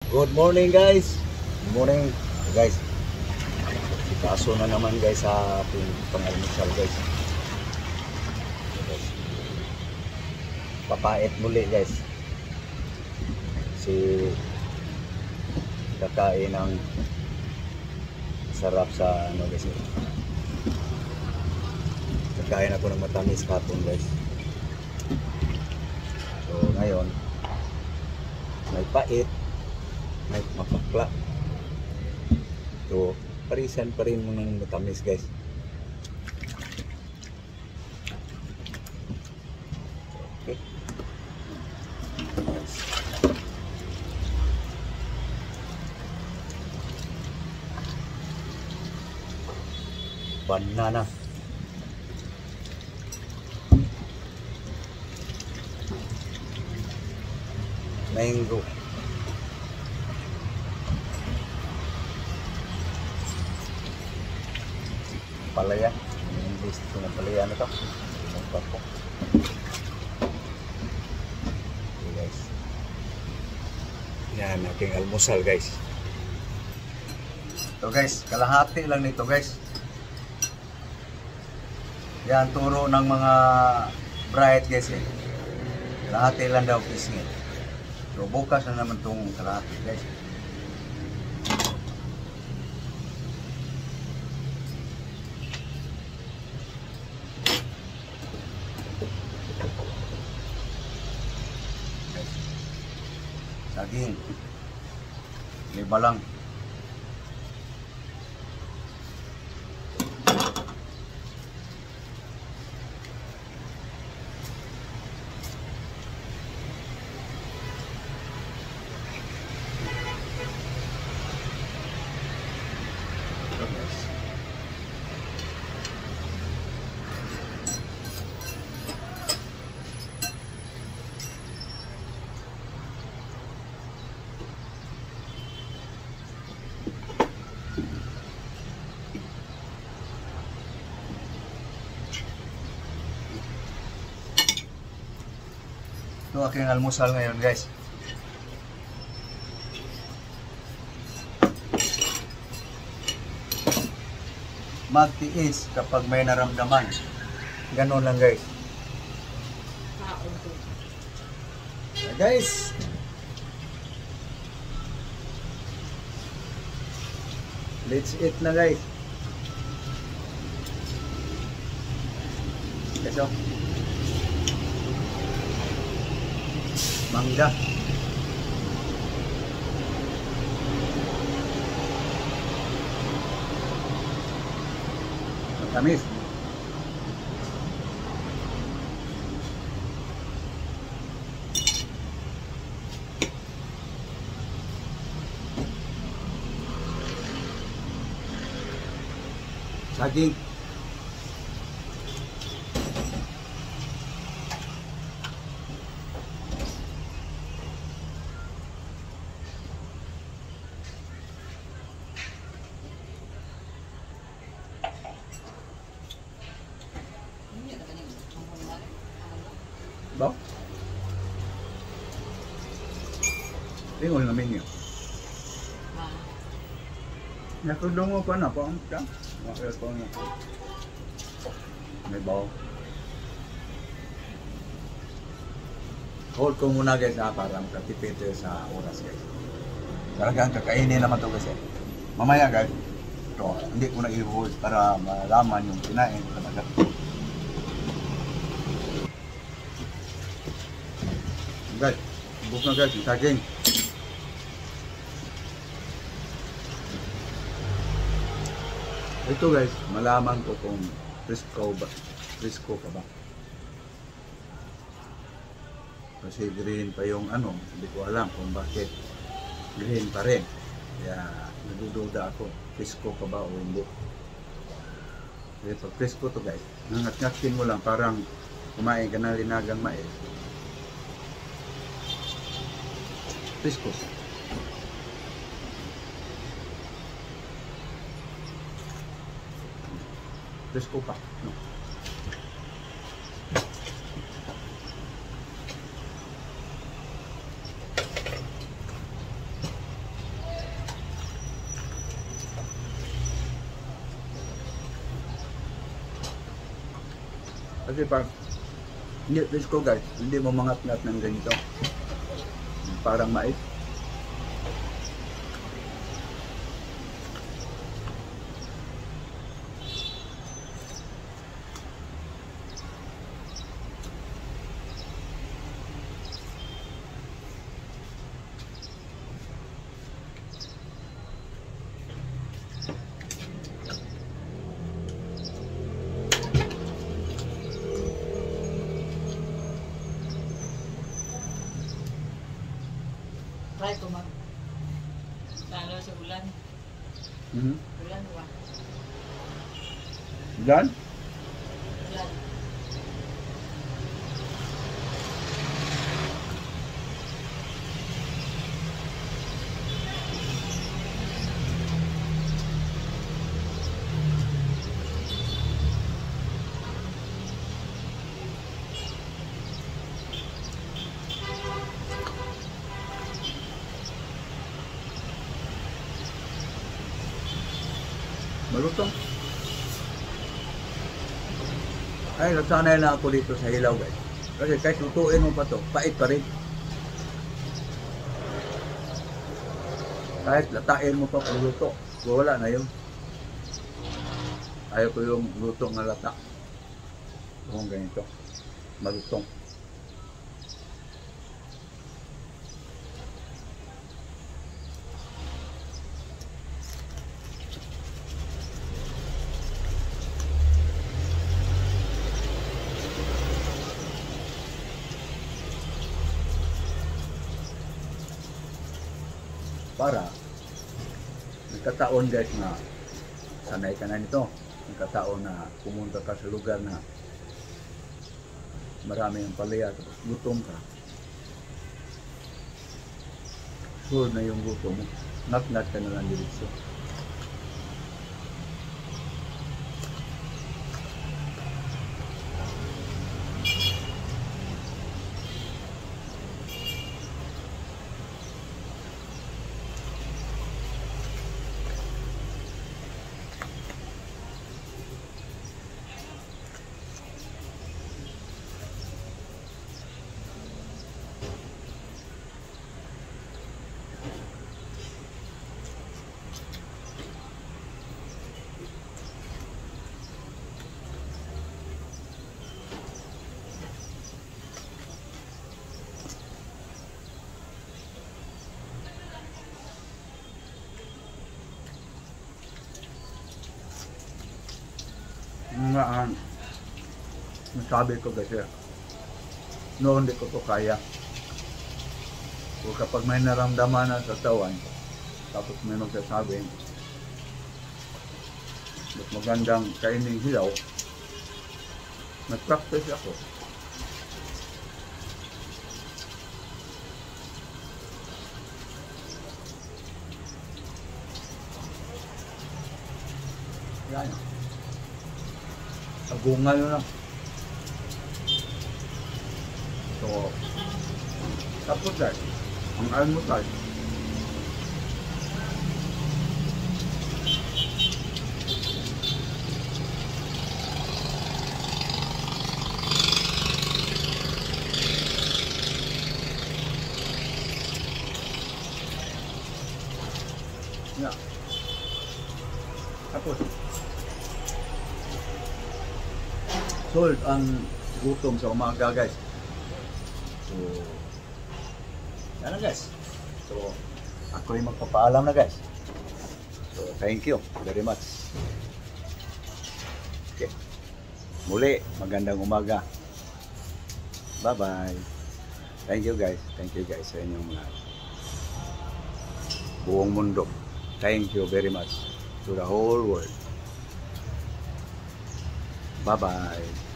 Good morning guys. Good morning guys. Kaso na naman guys sa ating pang-almusal guys. Papait muli guys. Si kakain ng sarap sa ano guys. Kakain ako ng matamis kapon guys. So ngayon may pait, may mapakla. So parisan pa rin mo ng matamis guys. Okay. Banana. Mango. Palaya. English ito na palaya na ito. Lengkap po. Okay guys. Yan aking almusal guys. Ito guys, kalahati lang nito guys. Yan turo ng mga bright guys eh. Kalahati lang daw pisngin. So bukas na naman itong kalahati guys. Saging. Liba lang. Ito aking almusal ngayon guys. Magtiis kapag may naramdaman. Ganon lang guys. Guys. Let's eat na guys. Ito. Mangga. Matamis. Saging. Ba? Tingol na menu. Nakudungo pa na pa ang ta. Makaya pa na. May baw. Hold ko muna guys para makatipid sa oras guys. Talagang kakainin naman to kasi. Mamaya guys. Ito, hindi ko na i-hold para malaman yung kinain ko talaga. Guys, buk na guys, yung saging. Ito guys, malaman ko kung frisco ka ba. Kasi green pa yung ano, hindi ko alam kung bakit green pa rin. Kaya nadududa ako, frisco ka ba o hindi. Kaya pag frisco to guys, nangat-ngatin mo lang parang kumain ka na linagang mais. Frisco. Frisco pa. No? Kasi pag hindi ko guys, hindi mo mangat-ngat ng ganito. Parang mais. Try ko mag lalo sa ulan. Mhm. Ulan ba? Dan? Ulan. Malutong. Ay, nagsanay na ako dito sa hilaw guys. Kasi kahit lutuin mo pa to, pait pa rin. Kahit latain mo pa kung luto, wala na yun. Ayaw ko yung luto ng lata. Kung ganito, malutong. Para nagkataon guys na sanay ka na nito. Nagkataon na pumunta ka sa lugar na marami ang palaya tapos gutom ka. Sure na yung gutom mo. Nat-nat ka na lang diretso. Nga ang nasabi ko kasi noon di ko to kaya. O kapag may naramdaman na sa tawan, tapos may magsasabi, mas magandang kainin hilaw, nag-practice ako. Yan. Agungal na. So, tapos guys, ang almusal. Yeah. Tapos, solve ang gutom sa umaga guys. So, yan na guys. So, ako yung magpapaalam na guys. So, thank you very much. Okay. Muli, magandang umaga. Bye-bye. Thank you guys. Thank you guys sa inyong buong mundo. Thank you very much to the whole world. Bye-bye.